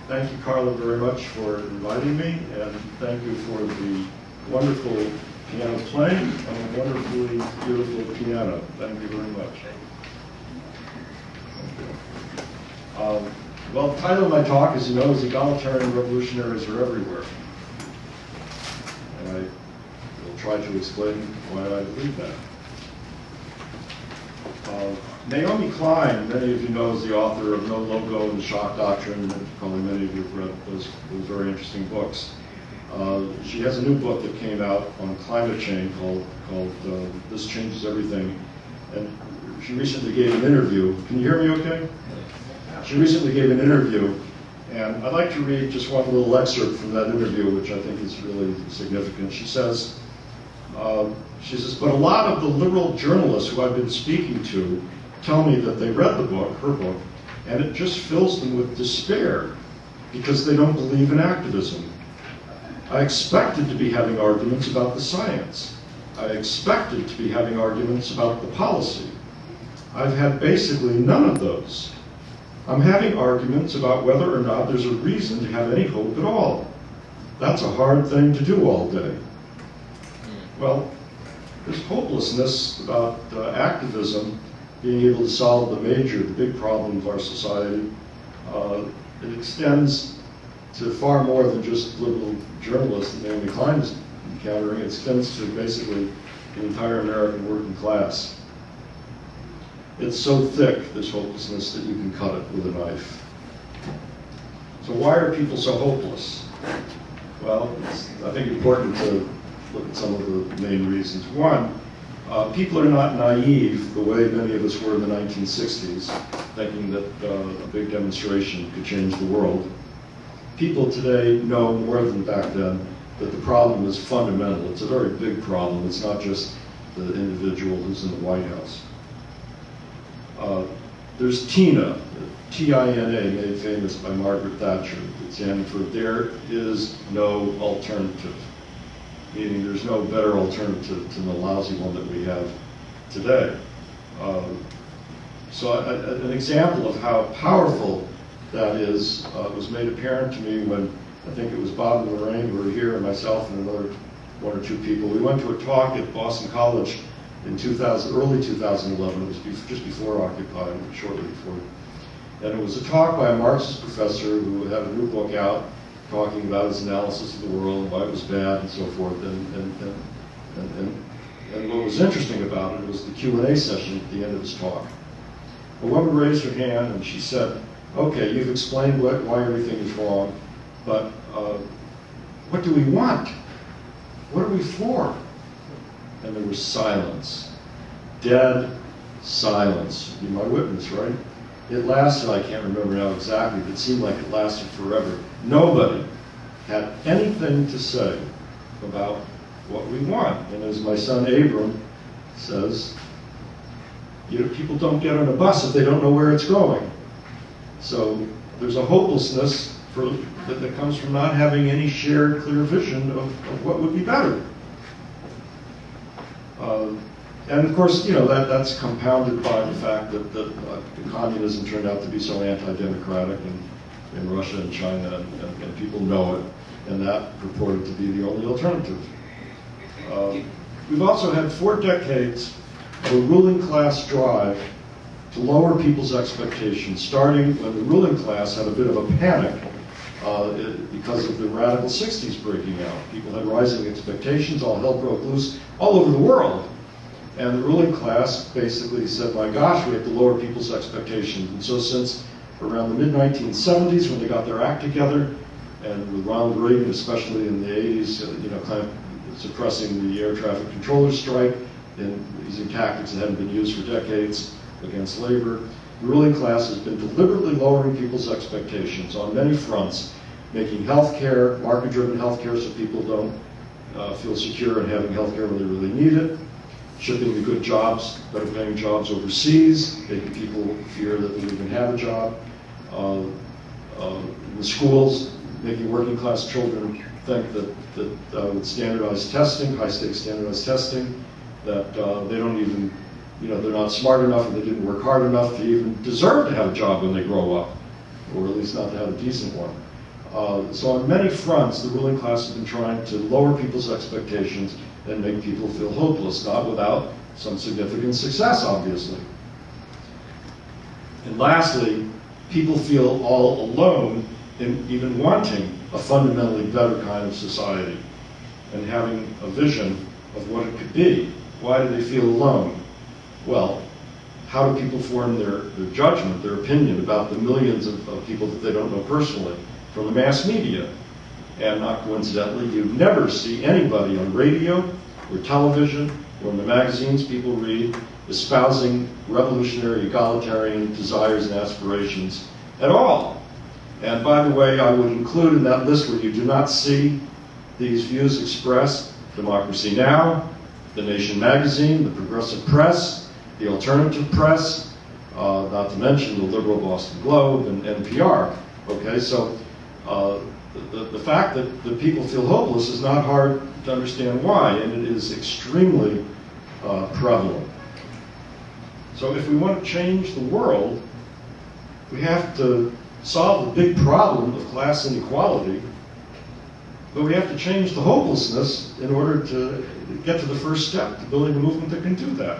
Thank you, Carla, very much for inviting me, and thank you for the wonderful piano playing and a wonderfully beautiful piano. Thank you very much. Well, the title of my talk, as you know, is Egalitarian Revolutionaries Are Everywhere. And I will try to explain why I believe that. Naomi Klein, many of you know, is the author of No Logo and the Shock Doctrine, and probably many of you have read those very interesting books. She has a new book that came out on climate change called This Changes Everything. And she recently gave an interview. Can you hear me okay? She recently gave an interview, and I'd like to read just one little excerpt from that interview, which I think is really significant. She says, but a lot of the liberal journalists who I've been speaking to tell me that they read the book, her book, and it just fills them with despair because they don't believe in activism. I expected to be having arguments about the science. I expected to be having arguments about the policy. I've had basically none of those. I'm having arguments about whether or not there's a reason to have any hope at all. That's a hard thing to do all day. Well, this hopelessness about activism being able to solve the big problem of our society, it extends to far more than just liberal journalists that Naomi Klein is encountering. It extends to basically the entire American working class. It's so thick, this hopelessness, that you can cut it with a knife. So why are people so hopeless? Well, it's, I think, important to look at some of the main reasons. One, people are not naive the way many of us were in the 1960s, thinking that a big demonstration could change the world. People today know more than back then that the problem is fundamental. It's a very big problem. It's not just the individual who's in the White House. There's TINA, T-I-N-A, made famous by Margaret Thatcher. It's standing for There Is No Alternative, meaning there's no better alternative to the lousy one that we have today. So an example of how powerful that is was made apparent to me when I think it was Bob and Lorraine who were here, and myself and another one or two people. We went to a talk at Boston College in early 2011. It was just before Occupy, shortly before. And it was a talk by a Marxist professor who had a new book out talking about his analysis of the world and why it was bad and so forth. And what was interesting about it was the Q&A session at the end of his talk. A woman raised her hand and she said, okay, you've explained why everything is wrong, but what do we want? What are we for? And there was silence, dead silence. Be my witness, right? It lasted, I can't remember now exactly, but it seemed like it lasted forever. Nobody had anything to say about what we want. And as my son Abram says, people don't get on a bus if they don't know where it's going. So there's a hopelessness that comes from not having any shared, clear vision of what would be better. And of course, that's compounded by the fact that communism turned out to be so anti-democratic in Russia and China, and people know it, and that purported to be the only alternative. We've also had 4 decades of a ruling class drive to lower people's expectations, starting when the ruling class had a bit of a panic because of the radical 60s breaking out. People had rising expectations, all hell broke loose all over the world. And the ruling class basically said, my gosh, we have to lower people's expectations. And so since around the mid-1970s, when they got their act together, and with Ronald Reagan, especially in the 80s, kind of suppressing the air traffic controllers strike and using tactics that hadn't been used for decades against labor, the ruling class has been deliberately lowering people's expectations on many fronts, making health care, market-driven health care so people don't feel secure in having health care when they really need it, shipping the good jobs, better paying jobs overseas, making people fear that they even have a job. In the schools, making working class children think that with standardized testing, high stakes standardized testing, that they don't even, they're not smart enough and they didn't work hard enough to even deserve to have a job when they grow up, or at least not to have a decent one. So on many fronts, the ruling class has been trying to lower people's expectations and make people feel hopeless, not without some significant success, obviously. And lastly, people feel all alone in even wanting a fundamentally better kind of society and having a vision of what it could be. Why do they feel alone? Well, how do people form their judgment, their opinion about the millions of people that they don't know personally? From the mass media. And not coincidentally, you never see anybody on radio or television or in the magazines people read espousing revolutionary, egalitarian desires and aspirations at all. And by the way, I would include in that list where you do not see these views expressed, Democracy Now!, The Nation magazine, the Progressive Press, the Alternative Press, not to mention the liberal Boston Globe and NPR. Okay, so the fact that people feel hopeless is not hard to understand why, and it is extremely prevalent. So if we want to change the world, we have to solve the big problem of class inequality, but we have to change the hopelessness in order to get to the first step to building a movement that can do that.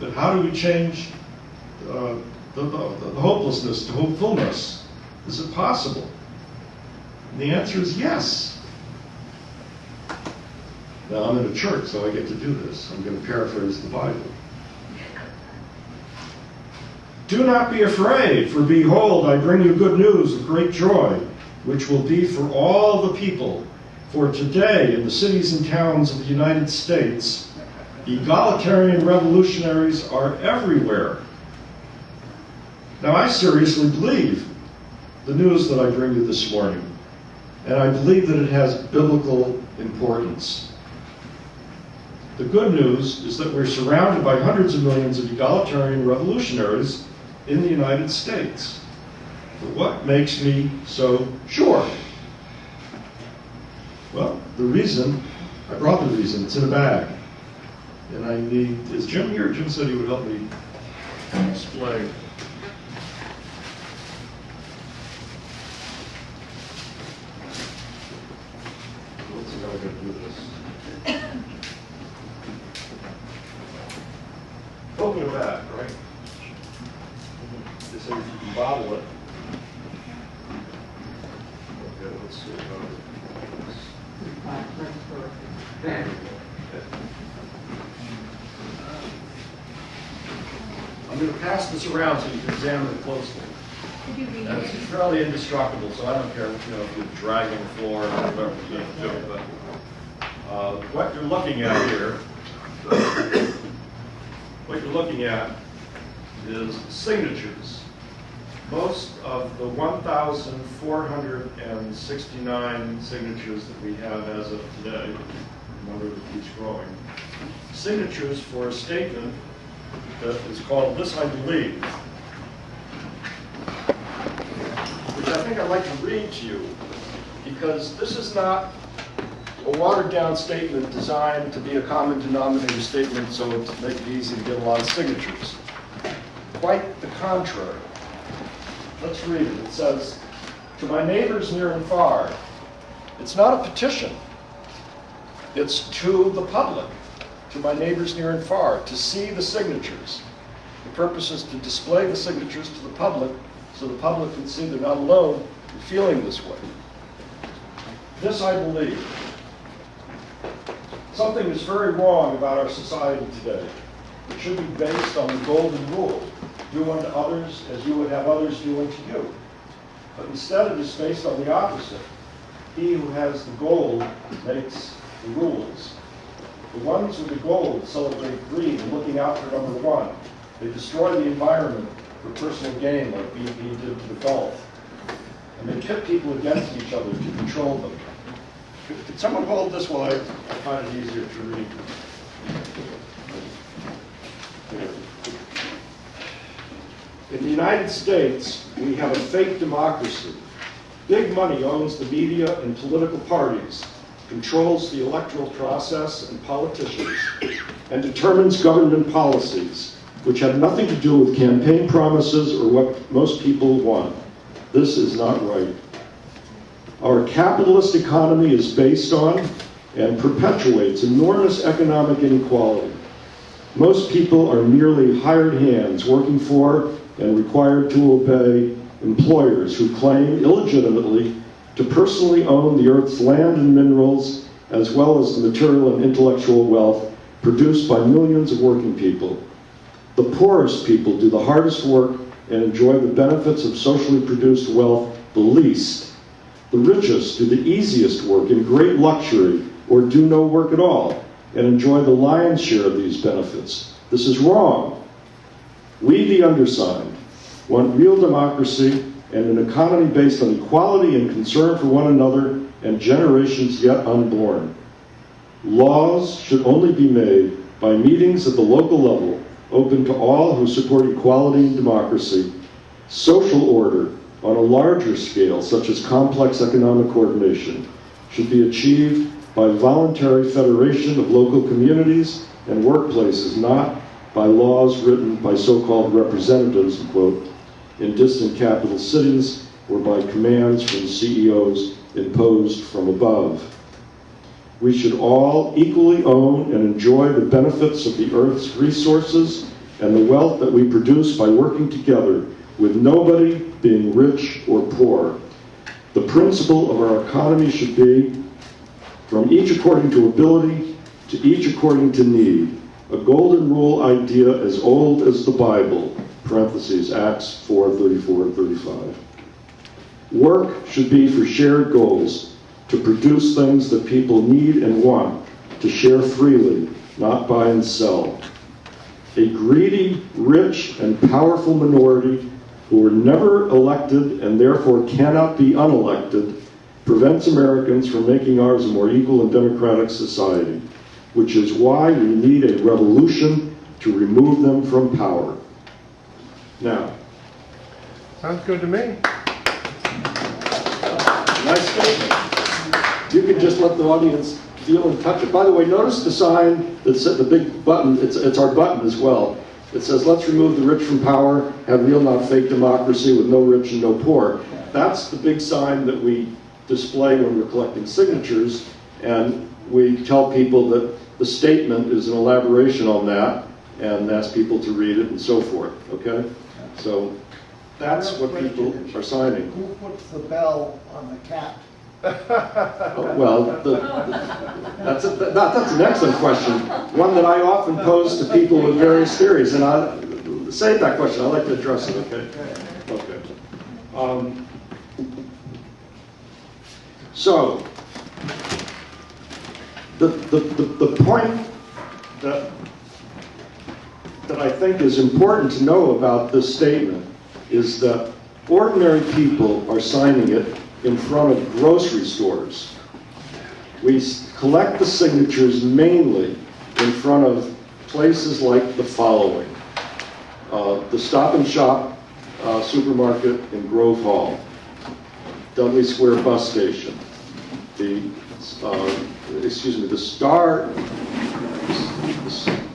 But how do we change the hopelessness to hopefulness? Is it possible? And the answer is yes. Now, I'm in a church, so I get to do this. I'm going to paraphrase the Bible. Do not be afraid, for behold, I bring you good news of great joy, which will be for all the people. For today, in the cities and towns of the United States, egalitarian revolutionaries are everywhere. Now, I seriously believe the news that I bring you this morning, and I believe that it has biblical importance. The good news is that we're surrounded by hundreds of millions of egalitarian revolutionaries in the United States. But what makes me so sure? Well, the reason, I brought the reason, it's in a bag. And I need, is Jim here? Jim said he would help me display. Let's see how we're going to do this. Open the bag, right? They say you can bottle it. Okay, let's see how I'm going to pass this around so you can examine it closely. And it's fairly indestructible, so I don't care if you're dragging the floor or whatever you're going to do. But what you're looking at here, is signatures. Most of the 1,469 signatures that we have as of today, the number that keeps growing, signatures for a statement that is called This I Believe, which I think I'd like to read to you, because this is not a watered-down statement designed to be a common denominator statement so to make it easy to get a lot of signatures. Quite the contrary. Let's read it. It says, to my neighbors near and far, it's not a petition. It's to the public, to my neighbors near and far, to see the signatures. The purpose is to display the signatures to the public so the public can see they're not alone in feeling this way. This I believe. Something is very wrong about our society today. It should be based on the golden rule. Do unto others as you would have others do unto you. But instead it is based on the opposite. He who has the gold makes the rules. The ones with the gold celebrate greed and looking out for number one. They destroy the environment for personal gain like BP did to the Gulf. And they pit people against each other to control them. Could someone hold this while I find it easier to read? In the United States, we have a fake democracy. Big money owns the media and political parties, controls the electoral process and politicians, and determines government policies, which have nothing to do with campaign promises or what most people want. This is not right. Our capitalist economy is based on and perpetuates enormous economic inequality. Most people are merely hired hands working for and required to obey employers who claim illegitimately to personally own the Earth's land and minerals, as well as the material and intellectual wealth produced by millions of working people. The poorest people do the hardest work and enjoy the benefits of socially produced wealth the least. The richest do the easiest work in great luxury or do no work at all and enjoy the lion's share of these benefits. This is wrong. We, the undersigned, want real democracy and an economy based on equality and concern for one another and generations yet unborn. Laws should only be made by meetings at the local level, open to all who support equality and democracy. Social order on a larger scale, such as complex economic coordination, should be achieved by voluntary federation of local communities and workplaces, not by laws written by so-called representatives, quote, in distant capital cities or by commands from CEOs imposed from above. We should all equally own and enjoy the benefits of the Earth's resources and the wealth that we produce by working together, with nobody being rich or poor. The principle of our economy should be from each according to ability to each according to need, a golden rule idea as old as the Bible, parentheses, Acts 4:34 and 35. Work should be for shared goals, to produce things that people need and want, to share freely, not buy and sell. A greedy, rich, and powerful minority who were never elected and therefore cannot be unelected prevents Americans from making ours a more equal and democratic society, which is why we need a revolution to remove them from power. Now, sounds good to me. nice statement. You can just let the audience feel and touch it. By the way, notice the sign that's at the big button. It's our button as well. It says, let's remove the rich from power, have real not fake democracy with no rich and no poor. That's the big sign that we display when we're collecting signatures, and we tell people that the statement is an elaboration on that and ask people to read it and so forth, okay? So that's what people are signing. Who puts the bell on the cat? Well, that's an excellent question, one that I often pose to people with various theories, and I'll save that question. I'd like to address it, okay? Okay. So, the point that I think is important to know about this statement is that ordinary people are signing it in front of grocery stores. We collect the signatures mainly in front of places like the following. The Stop and Shop supermarket in Grove Hall, Dudley Square bus station, the Star,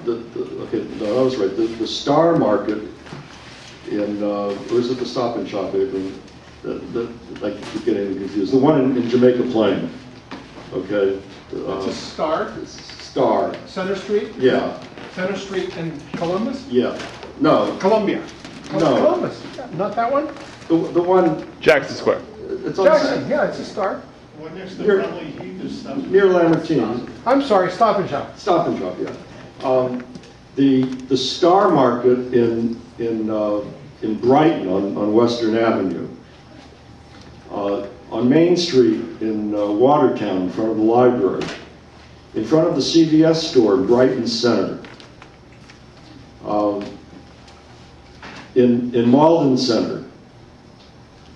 I was right, the Star Market in, or is it the Stop and Shop, Abraham? I keep getting confused. The one in Jamaica Plain, okay? It's a Star. Star. Center Street? Yeah. Center Street in Columbus? Yeah. No. Columbia. No. Columbus. Not that one? The one. Jackson Square. It's on Jackson, yeah, it's a Star. One next to Near- Bromley Heath is stuff. near Lamartine. I'm sorry, Stop and Shop. Stop and Shop, yeah. The Star Market in Brighton on Western Avenue. On Main Street in Watertown, in front of the library. In front of the CVS store in Brighton Center. In Malden Center.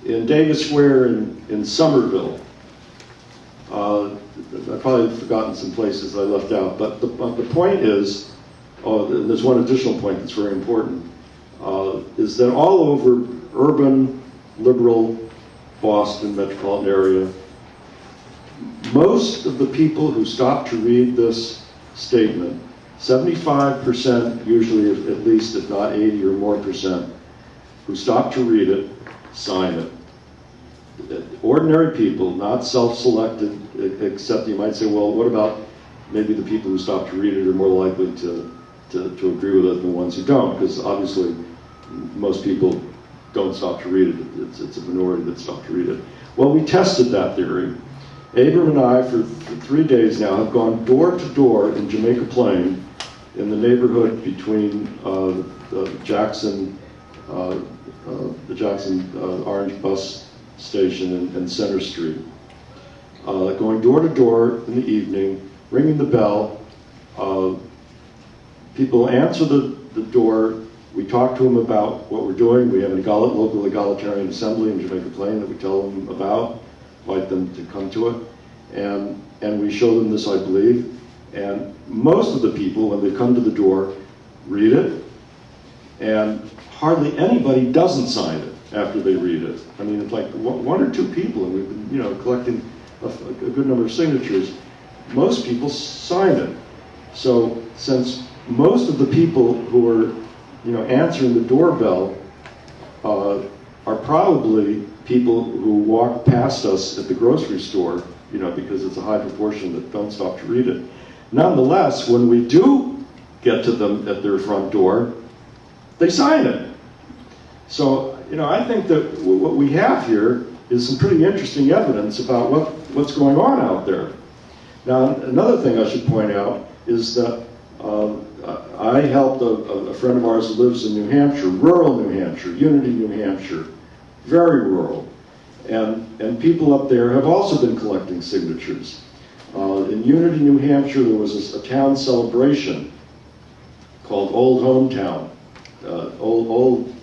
In Davis Square in Somerville. I've probably forgotten some places I left out, but the point is, and there's one additional point that's very important, is that all over urban, liberal Boston metropolitan area, most of the people who stop to read this statement, 75% usually at least, if not 80 or more percent, who stop to read it, sign it. ordinary people, not self-selected, except you might say, well, what about maybe the people who stop to read it are more likely to agree with it than the ones who don't, because obviously most people don't stop to read it. It's a minority that stop to read it. Well, we tested that theory. Abram and I, for 3 days now, have gone door to door in Jamaica Plain, in the neighborhood between the Jackson Orange bus station and Center Street. Going door to door in the evening, ringing the bell. People answer the door. We talk to them about what we're doing. We have a local egalitarian assembly in Jamaica Plain that we tell them about, invite them to come to it, and we show them this, I believe. And most of the people, when they come to the door, read it, and hardly anybody doesn't sign it after they read it. I mean, it's like one or two people, and we've been, collecting a good number of signatures. Most people sign it. So since most of the people who are, answering the doorbell are probably people who walk past us at the grocery store, because it's a high proportion that don't stop to read it. Nonetheless, when we do get to them at their front door, they sign it. So, I think that what we have here is some pretty interesting evidence about what's going on out there. Now, another thing I should point out is that I helped a friend of ours who lives in New Hampshire, rural New Hampshire, Unity, New Hampshire, very rural. And people up there have also been collecting signatures. In Unity, New Hampshire, there was a town celebration called Old Hometown, Old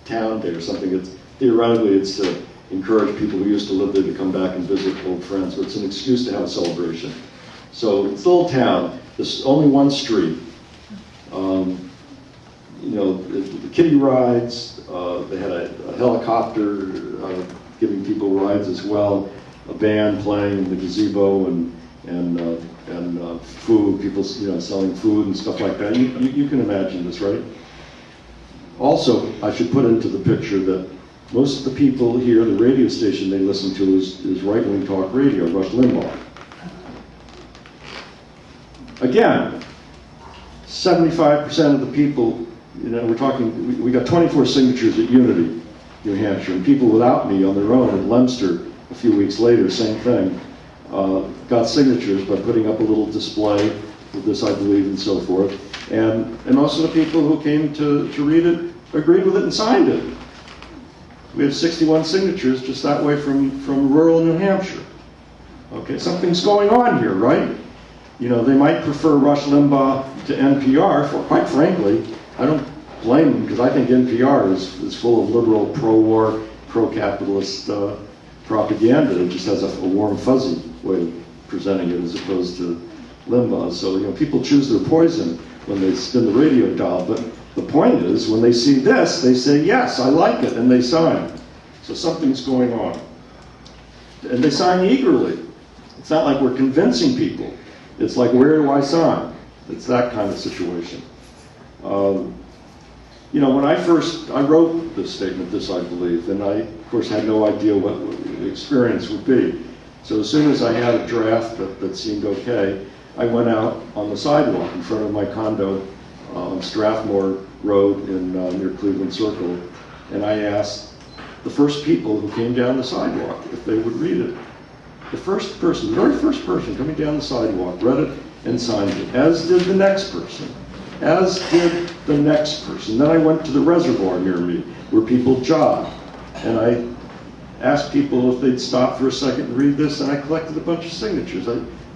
Town Day or something. Theoretically, it's to encourage people who used to live there to come back and visit old friends, but it's an excuse to have a celebration. So it's a little town. There's only one street. The kiddie rides. They had a helicopter giving people rides as well. A band playing in the gazebo and food. People, selling food and stuff like that. You can imagine this, right? Also, I should put into the picture that most of the people here, the radio station they listen to is right-wing talk radio, Rush Limbaugh. Again, 75% of the people, we got 24 signatures at Unity, New Hampshire, and people without me on their own at Leominster a few weeks later, same thing, got signatures by putting up a little display with this, I believe, and so forth. And most of the people who came to read it agreed with it and signed it. We have 61 signatures just that way from rural New Hampshire. Okay, something's going on here, right? They might prefer Rush Limbaugh to NPR. Quite frankly, I don't blame them, because I think NPR is full of liberal, pro-war, pro-capitalist propaganda. It just has a warm, fuzzy way of presenting it as opposed to Limbaugh. So, people choose their poison when they spin the radio dial. But the point is, when they see this, they say, yes, I like it, and they sign. So something's going on. And they sign eagerly. It's not like we're convincing people. It's like, where do I sign? It's that kind of situation. When I wrote this statement, I believe, and I, of course, had no idea what the experience would be. So as soon as I had a draft that seemed okay, I went out on the sidewalk in front of my condo on Strathmore Road near Cleveland Circle, and I asked the first people who came down the sidewalk if they would read it. The first person, the very first person coming down the sidewalk, read it and signed it, as did the next person, as did the next person. Then I went to the reservoir near me, where people jog, and I asked people if they'd stop for a second and read this, and I collected a bunch of signatures.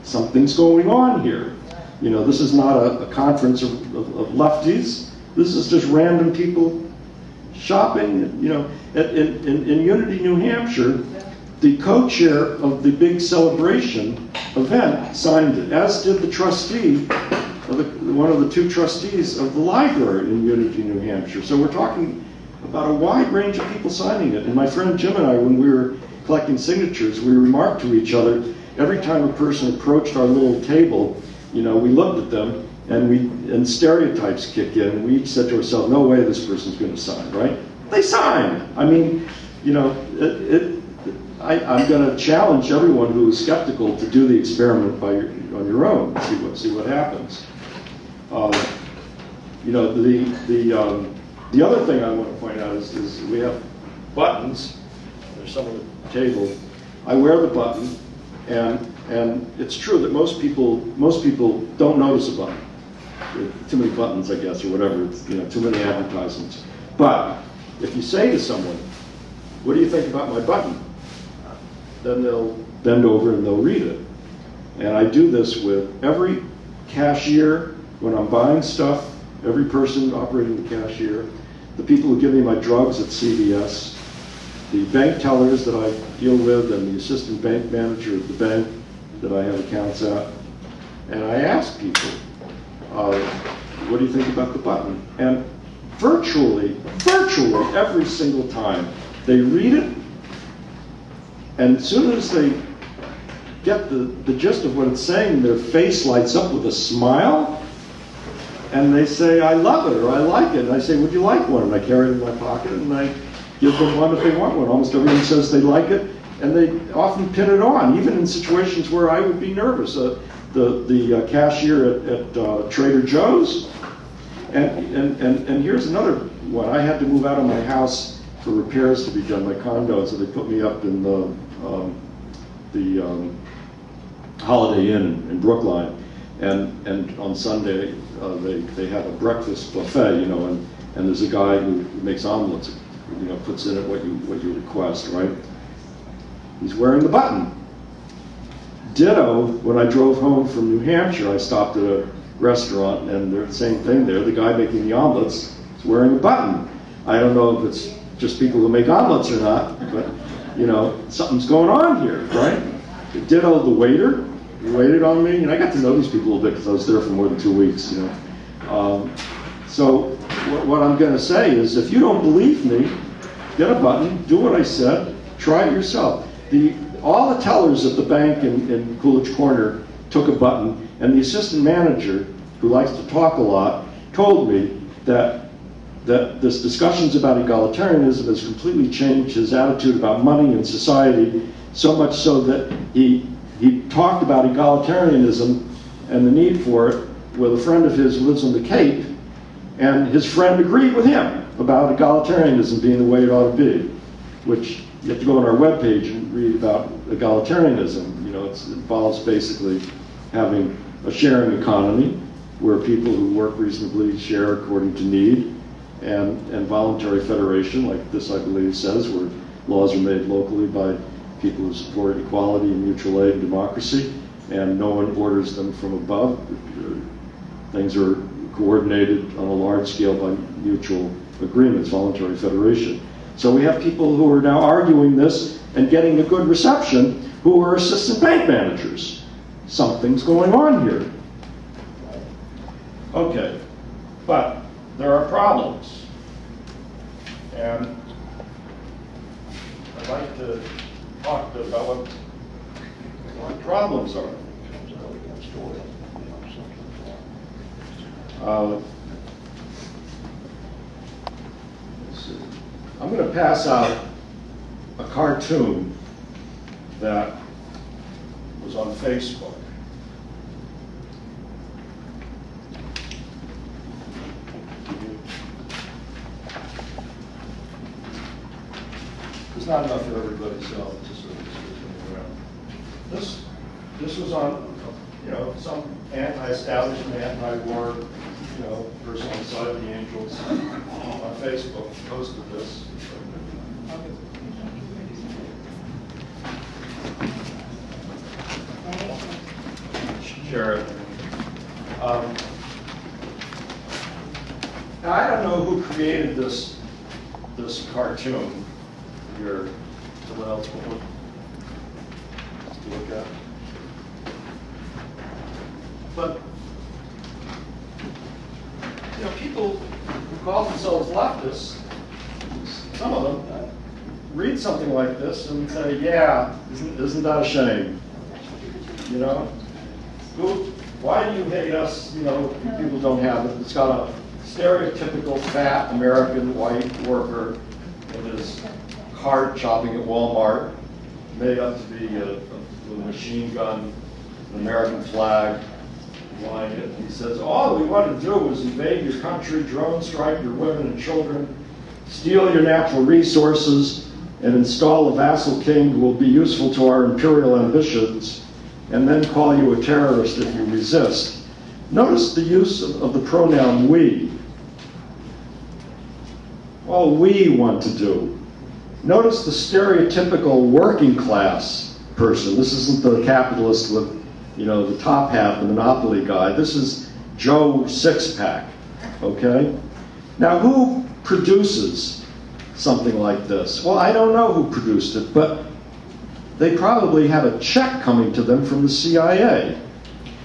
Something's going on here. This is not a conference of lefties. This is just random people shopping. In Unity, New Hampshire, the co-chair of the big celebration event signed it, as did the trustee, one of the two trustees of the library in Unity, New Hampshire. So we're talking about a wide range of people signing it. And my friend Jim and I, when we were collecting signatures, we remarked to each other, every time a person approached our little table, we looked at them, and stereotypes kick in, and we each said to ourselves, no way this person's going to sign, right? They sign. I mean, I'm going to challenge everyone who is skeptical to do the experiment on your own, see what happens. You know, the other thing I want to point out is we have buttons. There's some on the table. I wear the button, and it's true that most people don't notice a button. Too many buttons, I guess, or whatever. It's, you know, too many advertisements. But if you say to someone, "What do you think about my button?" then they'll bend over and they'll read it. And I do this with every cashier when I'm buying stuff, every person operating the cashier, the people who give me my drugs at CVS, the bank tellers that I deal with, and the assistant bank manager at the bank that I have accounts at. And I ask people, what do you think about the button? And virtually every single time, they read it, and as soon as they get the gist of what it's saying, their face lights up with a smile, and they say, "I love it," or "I like it." And I say, "Would you like one?" And I carry it in my pocket, and I give them one if they want one. Almost everyone says they like it, and they often pin it on, even in situations where I would be nervous. The cashier at Trader Joe's, and here's another one. I had to move out of my house for repairs to be done, my condo, so they put me up in the Holiday Inn in Brookline, and on Sunday they have a breakfast buffet, you know, and there's a guy who makes omelets, you know, puts in it what you request, right? He's wearing the button. Ditto, when I drove home from New Hampshire, I stopped at a restaurant, and they're the same thing there. The guy making the omelets is wearing a button. I don't know if it's just people who make omelets or not, but, you know, something's going on here, right? Ditto, the waiter, he waited on me, and I got to know these people a little bit because I was there for more than 2 weeks, you know. So what I'm going to say is, if you don't believe me, get a button, do what I said, try it yourself. All the tellers at the bank in Coolidge Corner took a button, and the assistant manager, who likes to talk a lot, told me that this discussions about egalitarianism has completely changed his attitude about money and society, so much so that he talked about egalitarianism and the need for it with a friend of his who lives on the Cape, and his friend agreed with him about egalitarianism being the way it ought to be, which you have to go on our webpage and read about egalitarianism. You know, it involves basically having a sharing economy where people who work reasonably share according to need, and voluntary federation, like this I believe says, where laws are made locally by people who support equality and mutual aid and democracy, and no one orders them from above. Things are coordinated on a large scale by mutual agreements, voluntary federation. So we have people who are now arguing this and getting a good reception who are assistant bank managers. Something's going on here. Okay, but there are problems. And I'd like to talk about what problems are. I'm going to pass out a cartoon that was on Facebook. It's not enough for everybody, so just around. This was on, you know, some anti-establishment, anti-war, you know, person on the side of the angels on Facebook posted this. Share it. Now I don't know who created this cartoon. Here, someone else will look at. But you know, people who call themselves leftists, some of them, read something like this and say, "Yeah, isn't that a shame?" You know, why do you hate us? You know, people don't have it. It's got a stereotypical fat American white worker with his cart shopping at Walmart, made up to be a machine gun, an American flag, flying it. And he says, all we want to do is invade your country, drone strike your women and children, steal your natural resources, and install a vassal king who will be useful to our imperial ambitions, and then call you a terrorist if you resist. Notice the use of the pronoun we. All we want to do. Notice the stereotypical working class person. This isn't the capitalist with, the top hat, the monopoly guy. This is Joe Sixpack, okay? Now, who produces something like this? Well, I don't know who produced it, but they probably have a check coming to them from the CIA,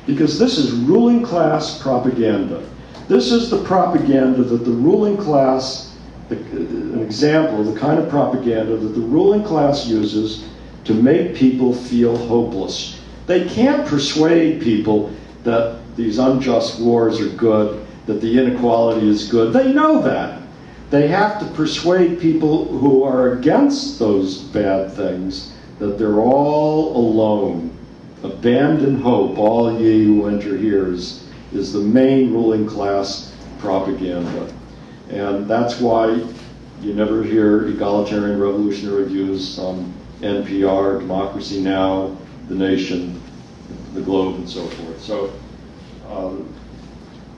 because this is ruling class propaganda. This is the propaganda that the ruling class, an example of the kind of propaganda that the ruling class uses to make people feel hopeless. They can't persuade people that these unjust wars are good, that the inequality is good. They know that. They have to persuade people who are against those bad things that they're all alone. Abandon hope, all ye who enter here, is the main ruling class propaganda. And that's why you never hear egalitarian revolutionary views on NPR, Democracy Now!, The Nation, The Globe, and so forth. So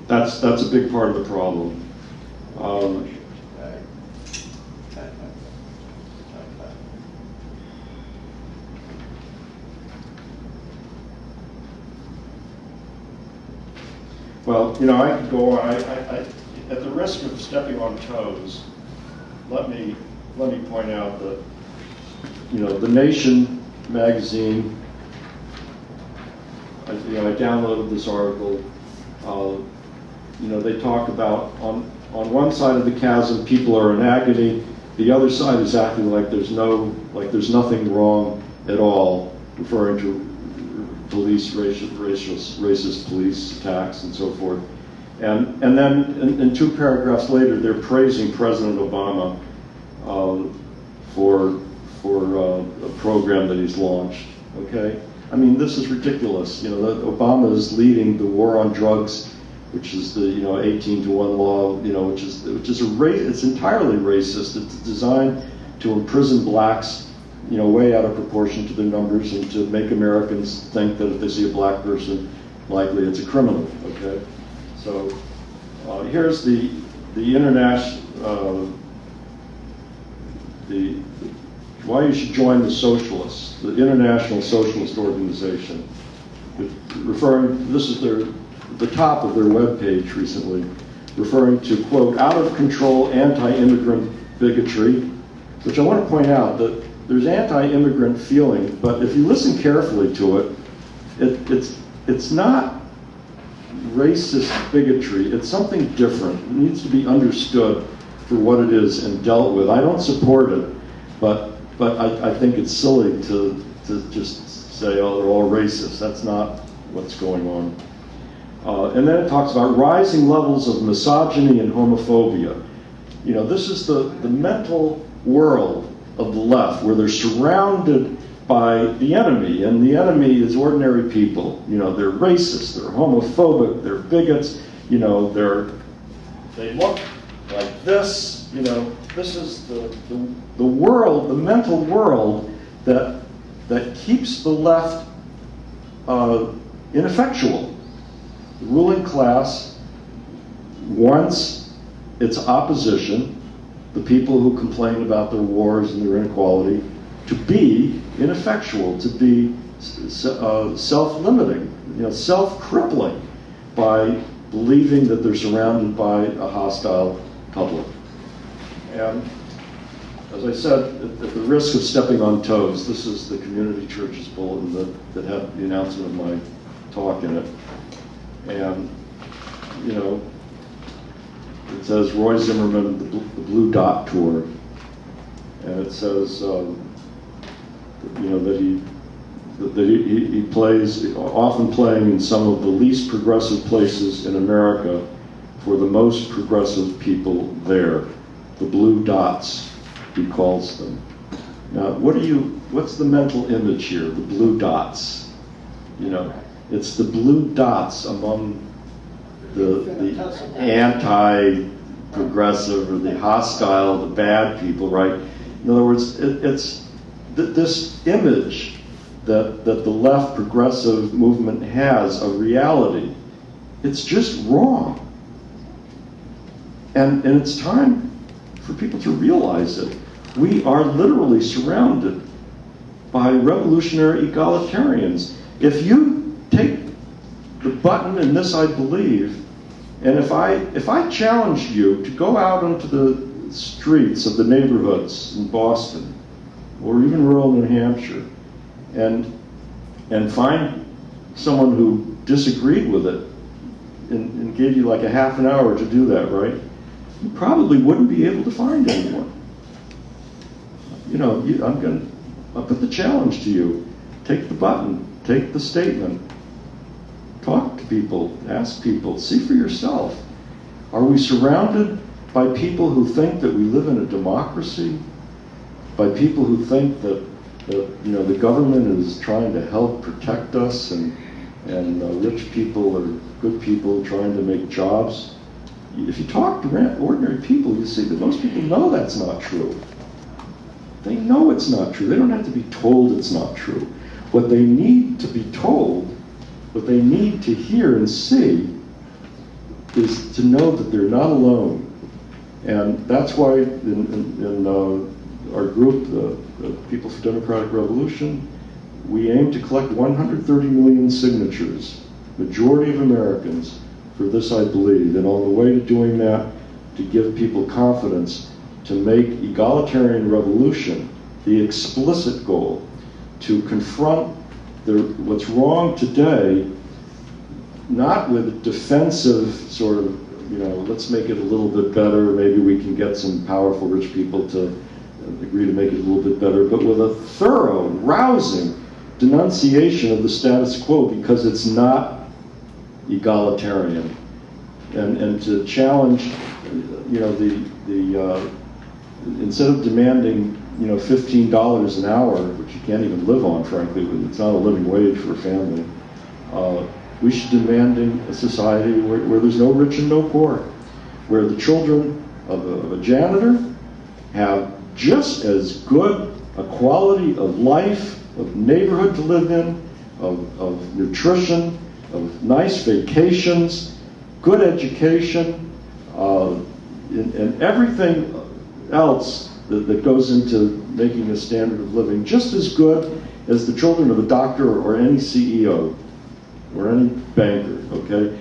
that's a big part of the problem. Well, I could go on. At the risk of stepping on toes, let me point out that, The Nation magazine, I downloaded this article. They talk about on one side of the chasm, people are in agony. The other side is acting like there's nothing wrong at all, referring to police, racist police attacks and so forth. And then in 2 paragraphs later, they're praising President Obama for a program that he's launched. Okay, I mean, this is ridiculous. That Obama is leading the war on drugs, which is the 18-to-1 law. Which is it's entirely racist. It's designed to imprison blacks, way out of proportion to their numbers, and to make Americans think that if they see a black person, likely it's a criminal. Okay, so here's the international why you should join the socialists, the International Socialist Organization. This is the top of their webpage recently, referring to, quote, out of control anti-immigrant bigotry, which I want to point out that there's anti-immigrant feeling, but if you listen carefully to it, it's not racist bigotry. It's something different. It needs to be understood for what it is and dealt with. I don't support it, but I think it's silly to just say, oh, they're all racist. That's not what's going on. And then it talks about rising levels of misogyny and homophobia. This is the mental world of the left, where they're surrounded by the enemy, and the enemy is ordinary people. They're racist, they're homophobic, they're bigots, they look like this. This is the world, the mental world that keeps the left ineffectual. The ruling class wants its opposition, the people who complain about their wars and their inequality, to be ineffectual, to be self-limiting, self-crippling, by believing that they're surrounded by a hostile public. And as I said, at the risk of stepping on toes, this is the Community Church's bulletin that had the announcement of my talk in it. And, it says Roy Zimmerman, the Blue Dot Tour. And it says, that he plays, often playing in some of the least progressive places in America for the most progressive people there. The Blue Dots, he calls them. Now, what's the mental image here? The blue dots. You know, it's the blue dots among the anti-progressive or the hostile, the bad people, right? In other words, it's this image that the left progressive movement has of reality. It's just wrong. And it's time for people to realize it. We are literally surrounded by revolutionary egalitarians. If you take the button in this I believe, and if I challenged you to go out onto the streets of the neighborhoods in Boston, or even rural New Hampshire, and find someone who disagreed with it, and gave you like a half an hour to do that, right? You probably wouldn't be able to find anyone. You know, I'll put the challenge to you. Take the button, take the statement, talk to people, ask people, see for yourself. Are we surrounded by people who think that we live in a democracy? By people who think that you know, the government is trying to help protect us, and rich people are good people trying to make jobs? If you talk to ordinary people, you see that most people know that's not true. They know it's not true. They don't have to be told it's not true. What they need to be told, what they need to hear and see, is to know that they're not alone. And that's why in our group, the People for Democratic Revolution, we aim to collect 130 million signatures, majority of Americans, for this I believe. And on the way to doing that, to give people confidence to make egalitarian revolution the explicit goal, to confront what's wrong today, not with defensive sort of, you know, let's make it a little bit better, maybe we can get some powerful rich people to agree to make it a little bit better, but with a thorough, rousing denunciation of the status quo, because it's not egalitarian. And to challenge, you know, instead of demanding, you know, $15 an hour, which you can't even live on, frankly, it's not a living wage for a family, we should demand a society where there's no rich and no poor, where the children of a janitor have just as good a quality of life, of neighborhood to live in, of nutrition, of nice vacations, good education, and everything else that goes into making a standard of living just as good as the children of a doctor or any CEO or any banker, okay?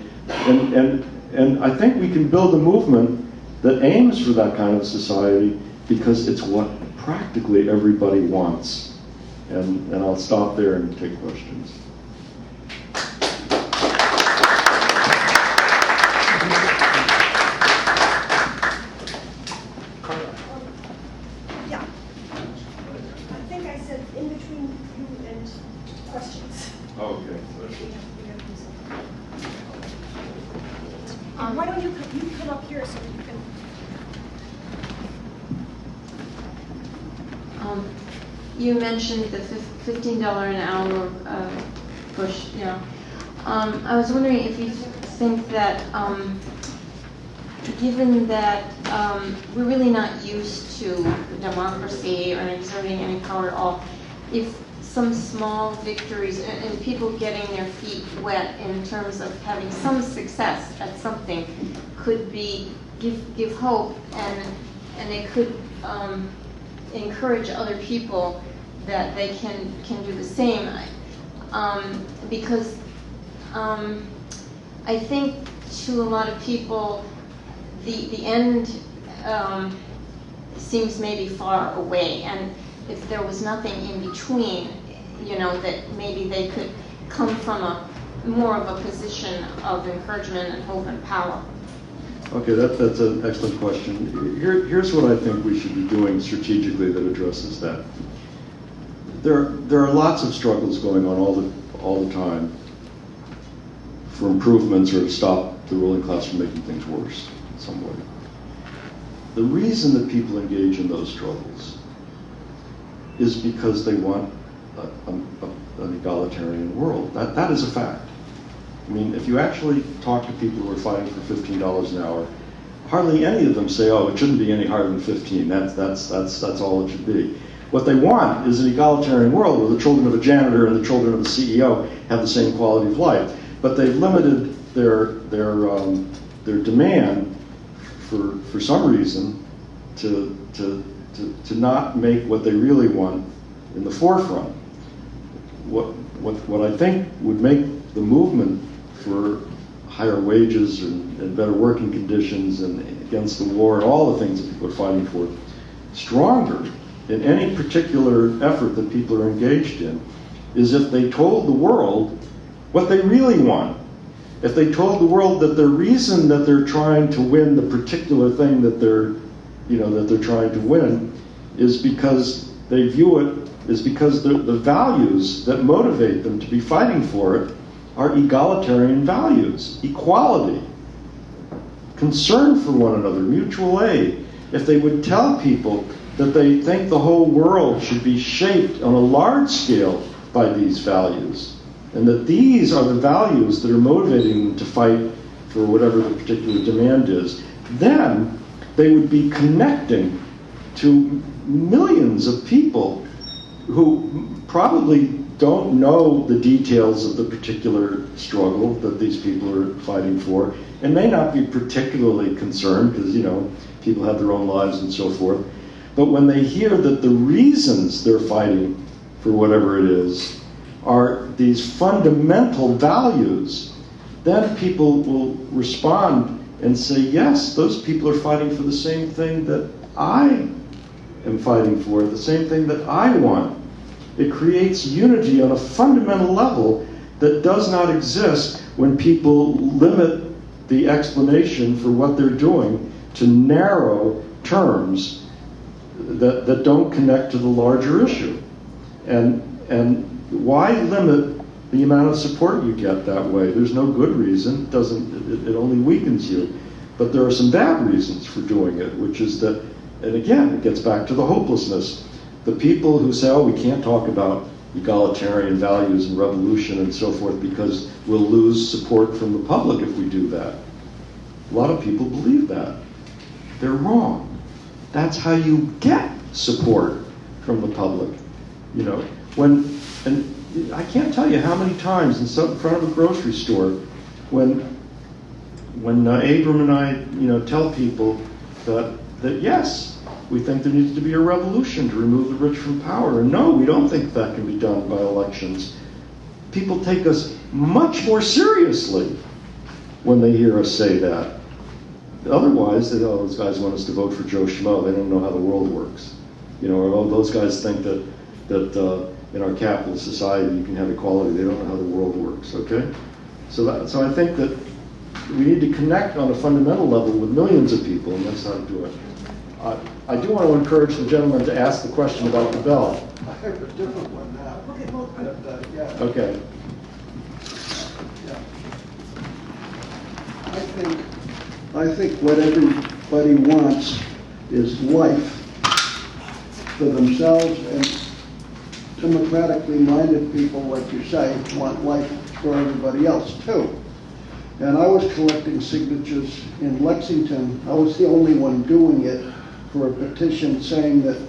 And I think we can build a movement that aims for that kind of society, because it's what practically everybody wants. And I'll stop there and take questions. Yeah. I think I said in between you and questions. Okay. Why don't you come up here so that you can. You mentioned the $15 an hour push. Yeah. I was wondering if you think that, given that we're really not used to democracy or exerting any power at all, if some small victories and people getting their feet wet in terms of having some success at something could give hope, and it could encourage other people that they can do the same, because I think to a lot of people the end seems maybe far away, and if there was nothing in between, you know, that maybe they could come from more of a position of encouragement and hope and power. Okay, that's an excellent question. Here's what I think we should be doing strategically that addresses that. There are lots of struggles going on all the time for improvements or to stop the ruling class from making things worse in some way. The reason that people engage in those struggles is because they want an egalitarian world. That is a fact. I mean, if you actually talk to people who are fighting for $15 an hour, hardly any of them say, oh, it shouldn't be any higher than 15. That's all it should be. What they want is an egalitarian world where the children of a janitor and the children of the CEO have the same quality of life. But they've limited their demand for some reason to not make what they really want in the forefront. What I think would make the movement for higher wages and better working conditions and against the war and all the things that people are fighting for stronger in any particular effort that people are engaged in is if they told the world what they really want. If they told the world that the reason that they're trying to win the particular thing that they're trying to win is because they view it is because the values that motivate them to be fighting for it are egalitarian values, equality, concern for one another, mutual aid. If they would tell people that they think the whole world should be shaped on a large scale by these values, and that these are the values that are motivating them to fight for whatever the particular demand is, then they would be connecting to millions of people who probably don't know the details of the particular struggle that these people are fighting for, and may not be particularly concerned because, people have their own lives and so forth. But when they hear that the reasons they're fighting for whatever it is are these fundamental values, then people will respond and say, yes, those people are fighting for the same thing that I am fighting for, the same thing that I want. It creates unity on a fundamental level that does not exist when people limit the explanation for what they're doing to narrow terms that don't connect to the larger issue. And why limit the amount of support you get that way? There's no good reason. It only weakens you. But there are some bad reasons for doing it, which is that, and again, it gets back to the hopelessness. The people who say, oh, we can't talk about egalitarian values and revolution and so forth because we'll lose support from the public if we do that. A lot of people believe that. They're wrong. That's how you get support from the public. And I can't tell you how many times in front of a grocery store when Abram and I, tell people that yes, we think there needs to be a revolution to remove the rich from power. And no, we don't think that can be done by elections. People take us much more seriously when they hear us say that. Otherwise, those guys want us to vote for Joe Schmo. They don't know how the world works. Or those guys think that in our capitalist society you can have equality. They don't know how the world works, okay? So I think that we need to connect on a fundamental level with millions of people, and that's how to do it. I do want to encourage the gentleman to ask the question about the bell. I have a different one now. Okay, well, But, yeah. Okay. I think what everybody wants is life for themselves, and democratically minded people, like you say, want life for everybody else too. And I was collecting signatures in Lexington. I was the only one doing it for a petition saying that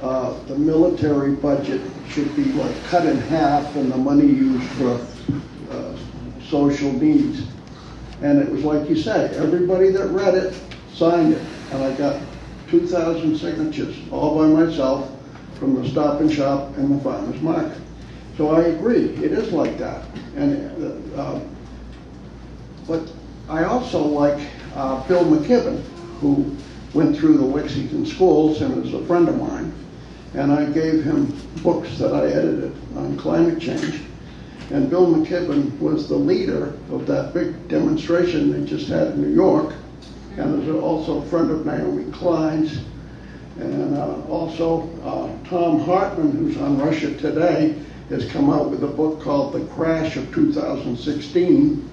the military budget should be cut in half and the money used for social needs. And it was like you say, everybody that read it signed it. And I got 2,000 signatures all by myself from the Stop and Shop and the Farmers Market. So I agree, it is like that. And but I also like Bill McKibben, who went through the Lexington schools and is a friend of mine. And I gave him books that I edited on climate change. And Bill McKibben was the leader of that big demonstration they just had in New York. And is also a friend of Naomi Klein's. And also Tom Hartman, who's on Russia Today, has come out with a book called The Crash of 2016.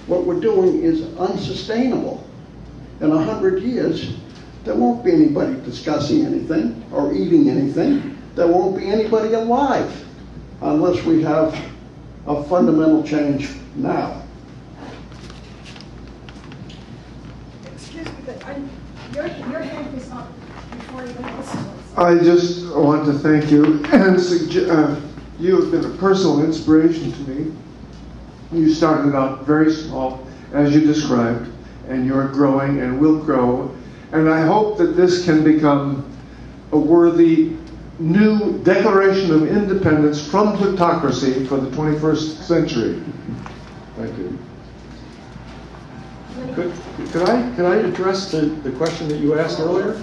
What we're doing is unsustainable. In 100 years, there won't be anybody discussing anything or eating anything. there won't be anybody alive unless we have a fundamental change now. Excuse me, but your hand was up before anyone else was. I just want to thank you, and you have been a personal inspiration to me. You started out very small, as you described, and you're growing and will grow. And I hope that this can become a worthy new declaration of independence from plutocracy for the 21st century. Thank you. Could I address the question that you asked earlier?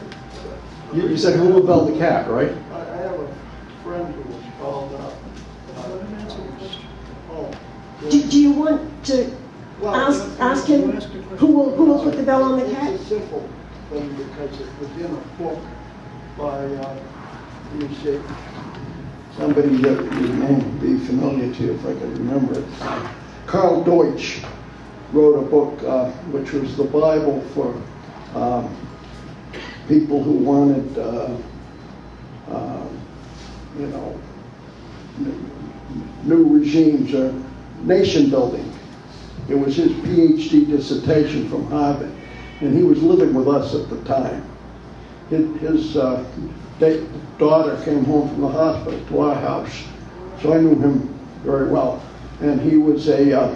You said who will bell the cat, right? I have a friend who was called up. Do you want to ask him who will put the bell on the cat? It's a simple thing because it was in a book by, somebody that your name would be familiar to you if I could remember it. Carl Deutsch wrote a book which was the Bible for people who wanted, new regimes or nation building. It was his PhD dissertation from Harvard, and he was living with us at the time. His daughter came home from the hospital to our house, so I knew him very well. And he was a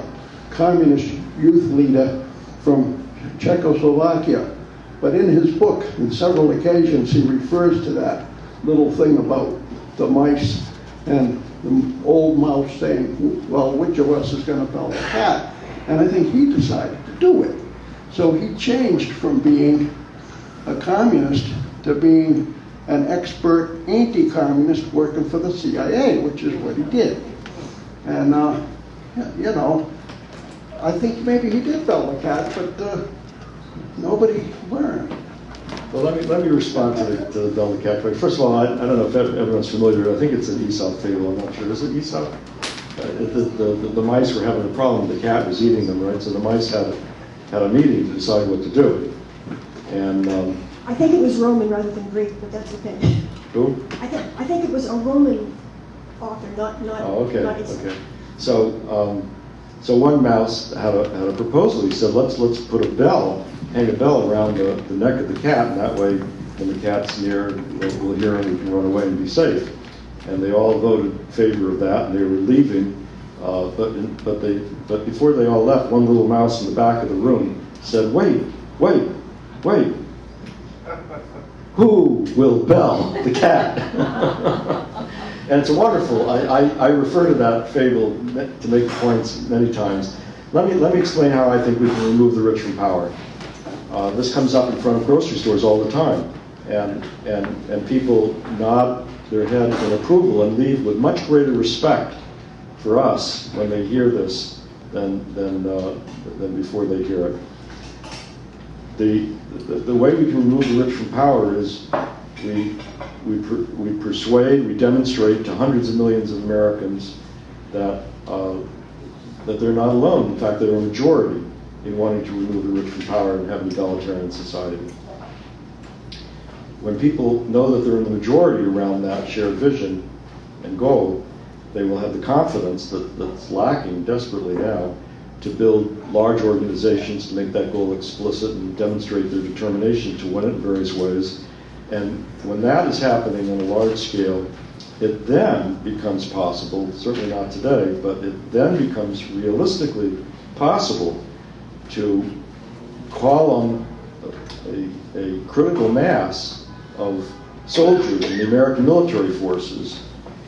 communist youth leader from Czechoslovakia. But in his book, on several occasions, he refers to that little thing about the mice and the old mouse saying, well, which of us is going to bell the cat? And I think he decided to do it. So he changed from being a communist to being an expert anti-communist working for the CIA, which is what he did. And, I think maybe he did bell the cat, but nobody learned. Well, let me respond to the bell the cat. First of all, I don't know if everyone's familiar. I think it's an Aesop fable. I'm not sure. Is it Aesop? The mice were having a problem. The cat was eating them, right? So the mice had a meeting to decide what to do. And I think it was Roman rather than Greek, but that's okay. who? I think it was a Roman author, not Oh, okay. not Aesop. Okay. So one mouse had a proposal. He said, let's put hang a bell around the neck of the cat, and that way, when the cat's near, we'll hear him, we can run away and be safe. And they all voted in favor of that, and they were leaving. But before they all left, one little mouse in the back of the room said, wait. Who will bell the cat? And it's wonderful. I refer to that fable to make points many times. Let me explain how I think we can remove the rich from power. This comes up in front of grocery stores all the time, and people nod their head in approval and leave with much greater respect for us when they hear this than before they hear it. The way we can remove the rich from power is we persuade, we demonstrate to hundreds of millions of Americans that they're not alone. In fact, they're a majority in wanting to remove the rich from power and have an egalitarian society. When people know that they're in the majority around that shared vision and goal, they will have the confidence that's lacking desperately now to build large organizations to make that goal explicit and demonstrate their determination to win it in various ways. And when that is happening on a large scale, it then becomes possible, certainly not today, but it then becomes realistically possible to call on a critical mass of soldiers in the American military forces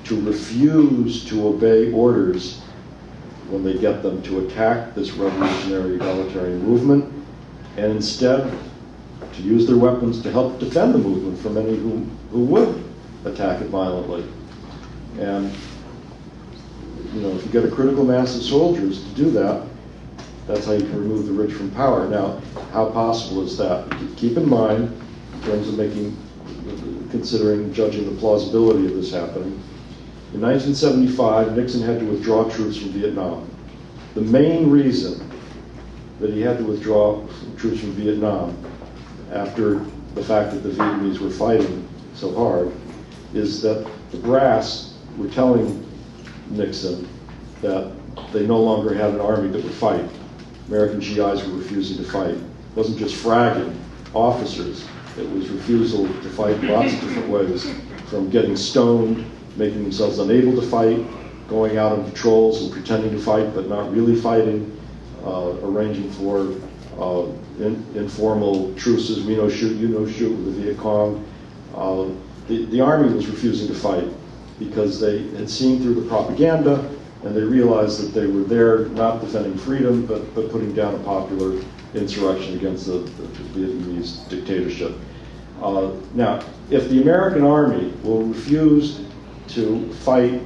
to refuse to obey orders when they get them to attack this revolutionary egalitarian movement, and instead to use their weapons to help defend the movement from any who would attack it violently. And if you get a critical mass of soldiers to do that, that's how you can remove the rich from power. Now, how possible is that? Keep in mind, in terms of judging the plausibility of this happening, in 1975, Nixon had to withdraw troops from Vietnam. The main reason that he had to withdraw troops from Vietnam, after the fact that the Vietnamese were fighting so hard, is that the brass were telling Nixon that they no longer had an army that would fight. American GIs were refusing to fight. It wasn't just fragging officers, it was refusal to fight lots of different ways, from getting stoned, making themselves unable to fight, going out on patrols and pretending to fight but not really fighting, arranging for informal truces, we no shoot, you no shoot with the Viet Cong. The army was refusing to fight because they had seen through the propaganda and they realized that they were there not defending freedom but putting down a popular insurrection against the Vietnamese dictatorship. Now, if the American army will refuse to fight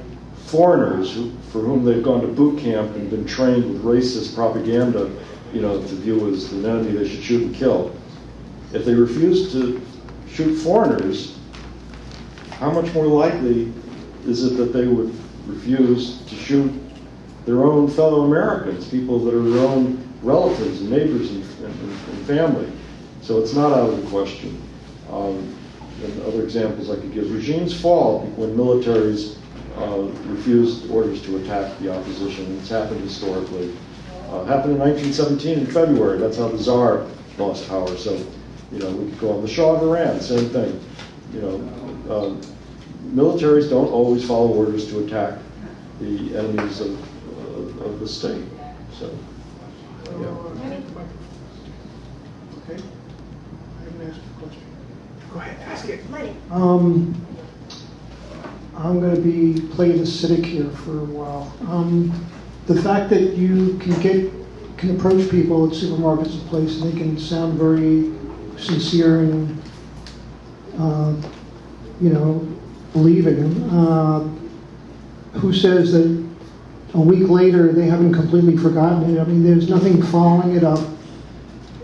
foreigners for whom they've gone to boot camp and been trained with racist propaganda, to view as an enemy they should shoot and kill, if they refuse to shoot foreigners, how much more likely is it that they would refuse to shoot their own fellow Americans, people that are their own relatives and neighbors and family? So it's not out of the question. And other examples I could give. Regimes fall when militaries refused orders to attack the opposition. It's happened historically. Happened in 1917 in February. That's how the Tsar lost power. So, we could go on. The Shah of Iran, same thing. Militaries don't always follow orders to attack the enemies of the state. So, yeah. Okay. I haven't asked a question. Go ahead, ask it. Lenny. I'm going to play the cynic here for a while. The fact that you can approach people at supermarkets and places, and they can sound very sincere and believing them. Who says that a week later they haven't completely forgotten it? I mean, there's nothing following it up.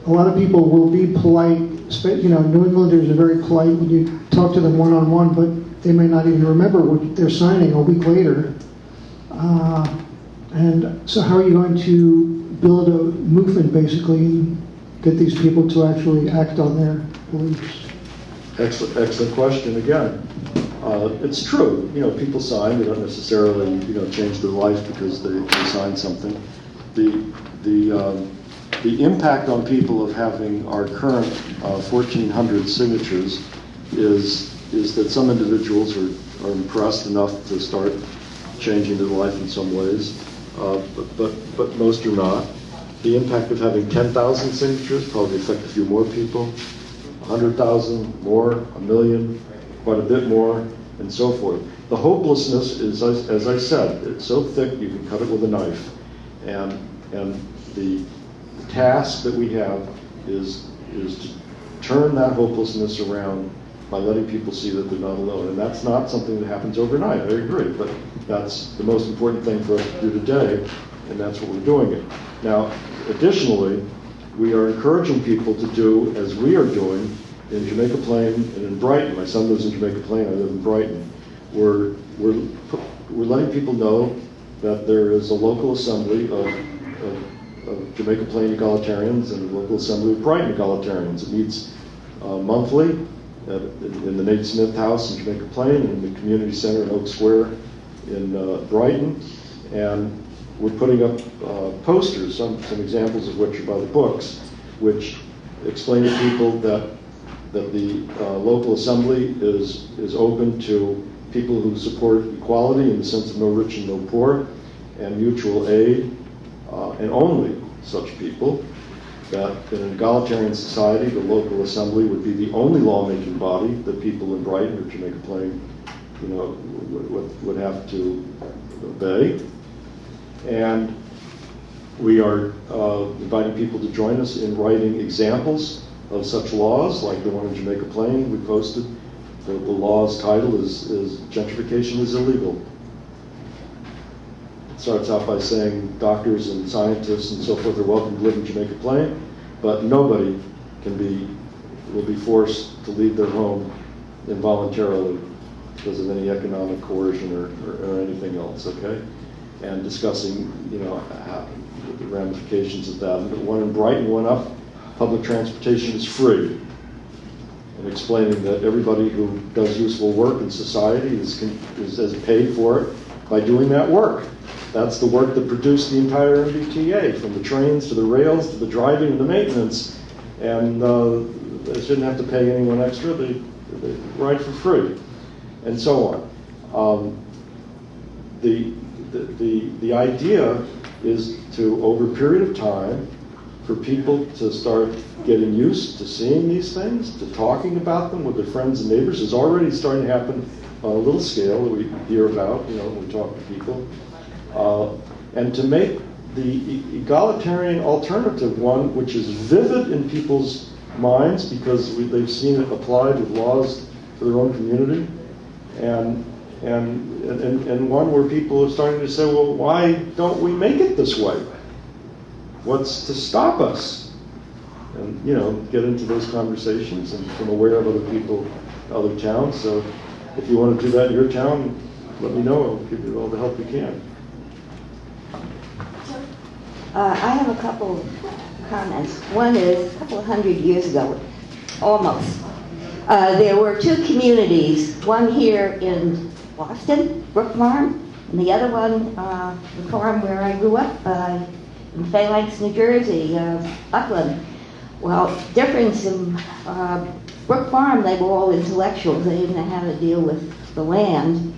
A lot of people will be polite. New Englanders are very polite when you talk to them one-on-one, but they may not even remember what they're signing a week later. And so how are you going to build a movement, basically, and get these people to actually act on their beliefs? Excellent question again. It's true, people sign, they don't necessarily, change their life because they signed something. The impact on people of having our current 1,400 signatures is that some individuals are impressed enough to start changing their life in some ways, but most are not. The impact of having 10,000 signatures probably affect a few more people, 100,000 more, 1 million, quite a bit more, and so forth. The hopelessness is, as I said, it's so thick you can cut it with a knife, and the task that we have is to turn that hopelessness around by letting people see that they're not alone. And that's not something that happens overnight, I agree, but that's the most important thing for us to do today, and that's what we're doing it. Now, additionally, we are encouraging people to do as we are doing in Jamaica Plain and in Brighton. My son lives in Jamaica Plain, I live in Brighton. We're letting people know that there is a local assembly of Jamaica Plain Egalitarians and a local assembly of Brighton Egalitarians. It meets monthly in the Nate Smith House in Jamaica Plain and in the Community Center in Oak Square in Brighton. And we're putting up posters, some examples of which are by the books, which explain to people that the local assembly is open to people who support equality in the sense of no rich and no poor, and mutual aid, and only such people. That in an egalitarian society, the local assembly would be the only lawmaking body that people in Brighton or Jamaica Plain, would have to obey. And we are inviting people to join us in writing examples of such laws, like the one in Jamaica Plain we posted. The law's title is Gentrification is Illegal. It starts out by saying doctors and scientists and so forth are welcome to live in Jamaica Plain, but nobody will be forced to leave their home involuntarily because of any economic coercion or anything else, okay? And discussing, how, the ramifications of that. And the one in Brighton went up, public transportation is free. and explaining that everybody who does useful work in society is paid for it by doing that work. That's the work that produced the entire MBTA, from the trains to the rails to the driving and the maintenance. And they shouldn't have to pay anyone extra. They ride for free, and so on. The idea is to, over a period of time, for people to start getting used to seeing these things, to talking about them with their friends and neighbors. Is already starting to happen on a little scale that we hear about, when we talk to people. And to make the egalitarian alternative one which is vivid in people's minds because they've seen it applied with laws for their own community, and one where people are starting to say, well, why don't we make it this way? What's to stop us? And, get into those conversations and become aware of other people, other towns. So if you want to do that in your town, let me know. I'll give you all the help we can. I have a couple of comments. One is, a couple of 100 years ago, almost, there were two communities, one here in Boston, Brook Farm, and the other one, the farm where I grew up, in Phalanx, New Jersey, Upland. Well, difference in Brook Farm, they were all intellectuals. They didn't know how to deal with the land.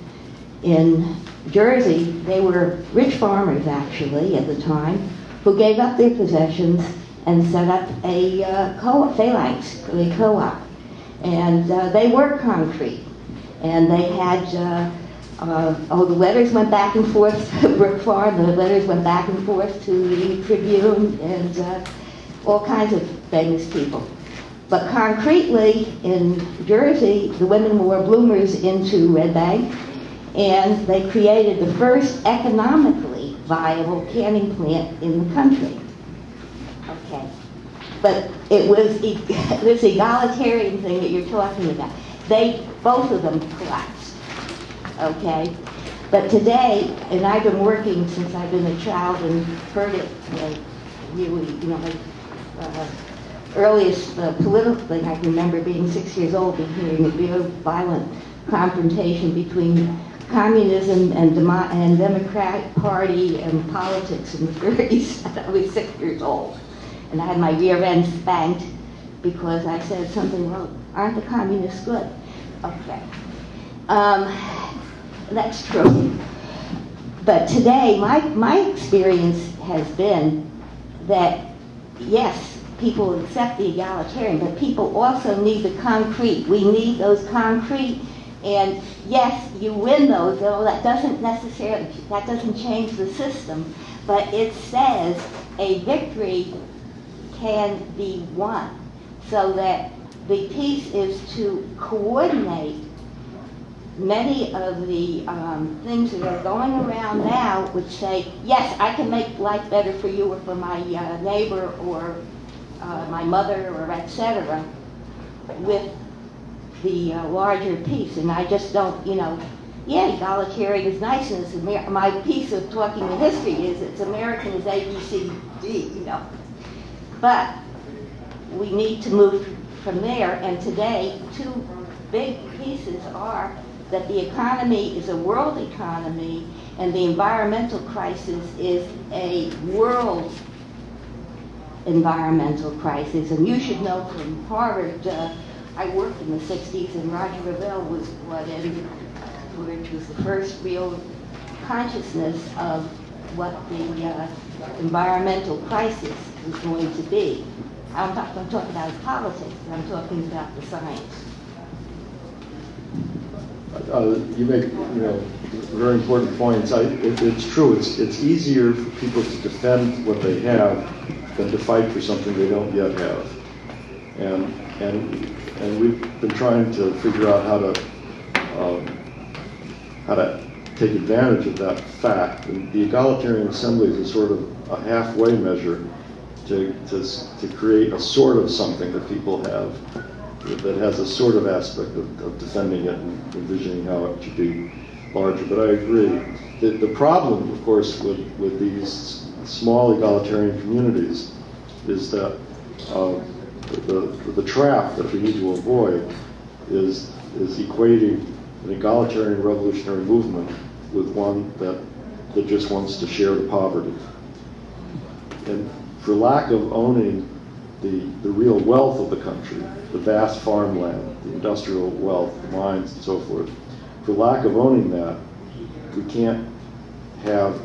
In Jersey, they were rich farmers, actually, at the time, who gave up their possessions and set up a co-op, Phalanx, a co-op. And they were concrete. And they had, the letters went back and forth to Brook Farm, the letters went back and forth to the Tribune, and all kinds of famous people. But concretely, in Jersey, the women wore bloomers into Red Bank, and they created the first economically viable canning plant in the country. Okay. But it was this egalitarian thing that you're talking about. Both of them collapsed. Okay? But today, and I've been working since I've been a child and heard it really, earliest political thing I can remember being 6 years old and hearing a very violent confrontation between communism and Democratic Party and politics in the 30s. I was 6 years old. And I had my rear end spanked because I said something wrong. Aren't the communists good? Okay. That's true. But today, my experience has been that, yes, people accept the egalitarian, but people also need the concrete. We need those concrete, and yes, you win those, though that doesn't change the system, but it says a victory can be won, so that the piece is to coordinate many of the things that are going around now which say, yes, I can make life better for you or for my neighbor or my mother or etc. with the larger piece. And I just don't, egalitarian is nice, and it's my piece of talking the history is it's American is A, B, C, D, But we need to move from there, and today two big pieces are that the economy is a world economy and the environmental crisis is a world environmental crisis. And you should know from Harvard, I worked in the 60s and Roger Revelle was brought in, which was the first real consciousness of what the environmental crisis was going to be. I'm not going to talk about politics, I'm talking about the science. You make, very important points. It's true. It's easier for people to defend what they have than to fight for something they don't yet have. And we've been trying to figure out how to take advantage of that fact. And the egalitarian assembly is a sort of a halfway measure to create a sort of something that people have that has a sort of aspect of defending it and envisioning how it should be larger. But I agree. The problem, of course, with these small egalitarian communities is that the trap that we need to avoid is equating an egalitarian revolutionary movement with one that just wants to share the poverty. And for lack of owning the real wealth of the country, the vast farmland, the industrial wealth, the mines and so forth, for lack of owning that, we can't have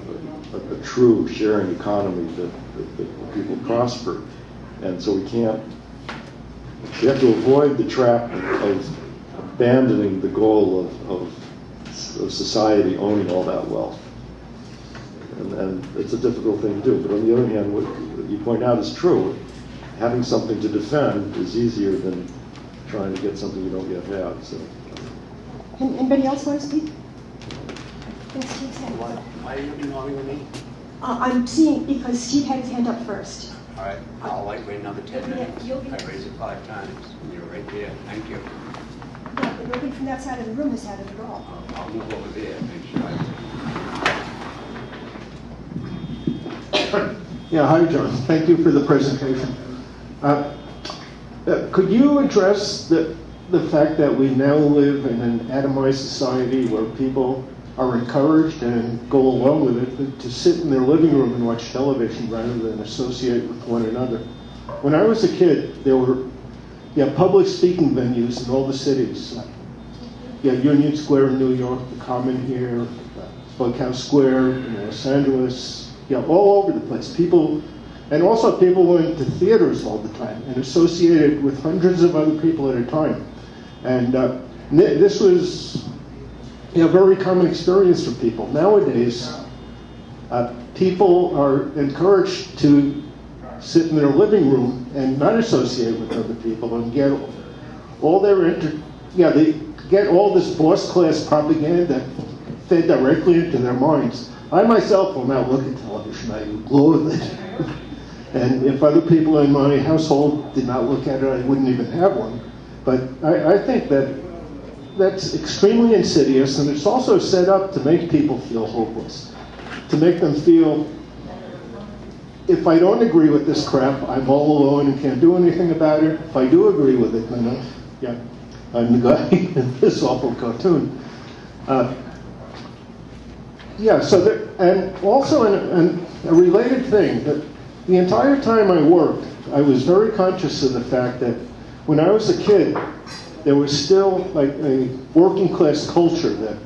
a true sharing economy that people prosper. And so we have to avoid the trap of abandoning the goal of society owning all that wealth. And it's a difficult thing to do. But on the other hand, what you point out is true. Having something to defend is easier than trying to get something you don't yet have. So. Anybody else want to speak? Yes, Steve's hand. Why are you ignoring me? I'm seeing, because Steve had his hand up first. All right, I'll wait another 10 minutes. You'll be- I raised it 5 times, and you're right there. Thank you. Yeah, but nobody from that side of the room has had it at all. I'll move over there and make sure Yeah, hi, John. Thank you for the presentation. Could you address the fact that we now live in an atomized society where people are encouraged and go along with it to sit in their living room and watch television rather than associate with one another? When I was a kid, there were public speaking venues in all the cities. Union Square in New York, the Common here, Bunkhouse Square in Los Angeles, all over the place. People went to theaters all the time and associated with hundreds of other people at a time. And this was a very common experience for people. Nowadays, people are encouraged to sit in their living room and not associate with other people and get all they get all this boss class propaganda fed directly into their minds. I myself will not look at television. I loathe it. And if other people in my household did not look at it, I wouldn't even have one. But I think that's extremely insidious, and it's also set up to make people feel hopeless, to make them feel, if I don't agree with this crap, I'm all alone and can't do anything about it. If I do agree with it, then I'm the guy in this awful cartoon. And also a related thing, that the entire time I worked, I was very conscious of the fact that when I was a kid, there was still like a working class culture that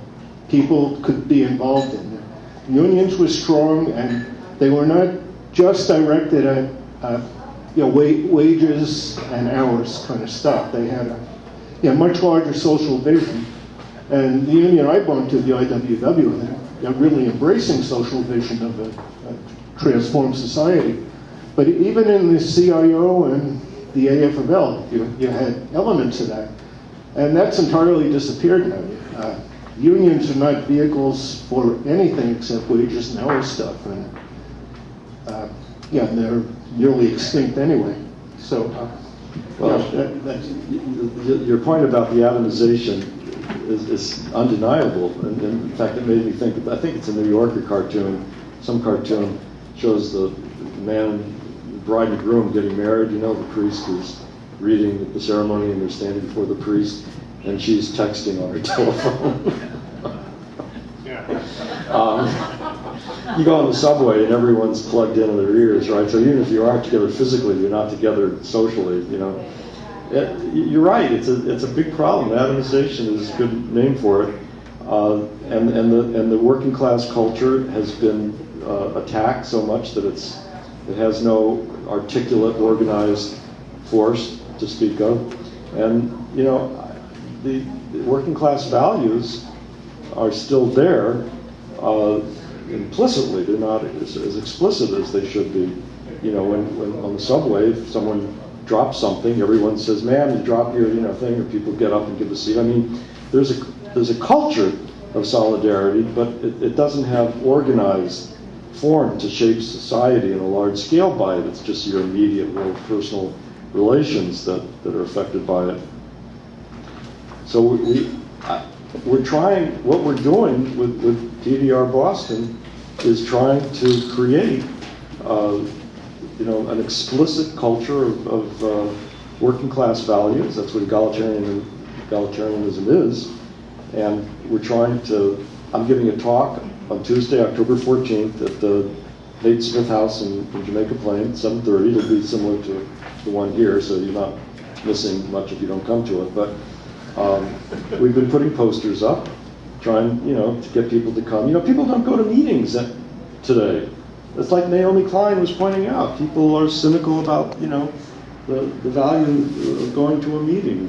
people could be involved in. Unions were strong, and they were not just directed at wages and hours kind of stuff. They had a much larger social vision. And the union I belonged to, the IWW, really embracing social vision of a transformed society. But even in the CIO and the AFL, you had elements of that. And that's entirely disappeared now. Unions are not vehicles for anything except wages and hour stuff. And they're nearly extinct anyway. So, your point about the atomization is undeniable. And in fact, it made me think, I think it's a New Yorker cartoon. Some cartoon shows the man, bride and groom getting married. The priest is reading the ceremony and they're standing before the priest, and she's texting on her telephone. You go on the subway and everyone's plugged in their ears, right? So even if you aren't together physically, you're not together socially, You're right, it's a big problem. Atomization is a good name for it. And the working class culture has been attacked so much that it has no articulate, organized force to speak of. And, the working class values are still there implicitly. They're not as explicit as they should be. When on the subway, if someone drops something, everyone says, "Man, you dropped your thing," or people get up and give a seat. I mean, there's a culture of solidarity, but it doesn't have organized form to shape society in a large scale by it. It's just your immediate little personal relations that are affected by it. So we're trying, what we're doing with TDR Boston is trying to create an explicit culture of working class values. That's what egalitarianism is. And we're trying to, I'm giving a talk on Tuesday, October 14th at the Nate Smith House in Jamaica Plain, 7:30. It'll be similar to the one here, so you're not missing much if you don't come to it. But we've been putting posters up, trying, to get people to come. People don't go to meetings today. It's like Naomi Klein was pointing out. People are cynical about, the value of going to a meeting.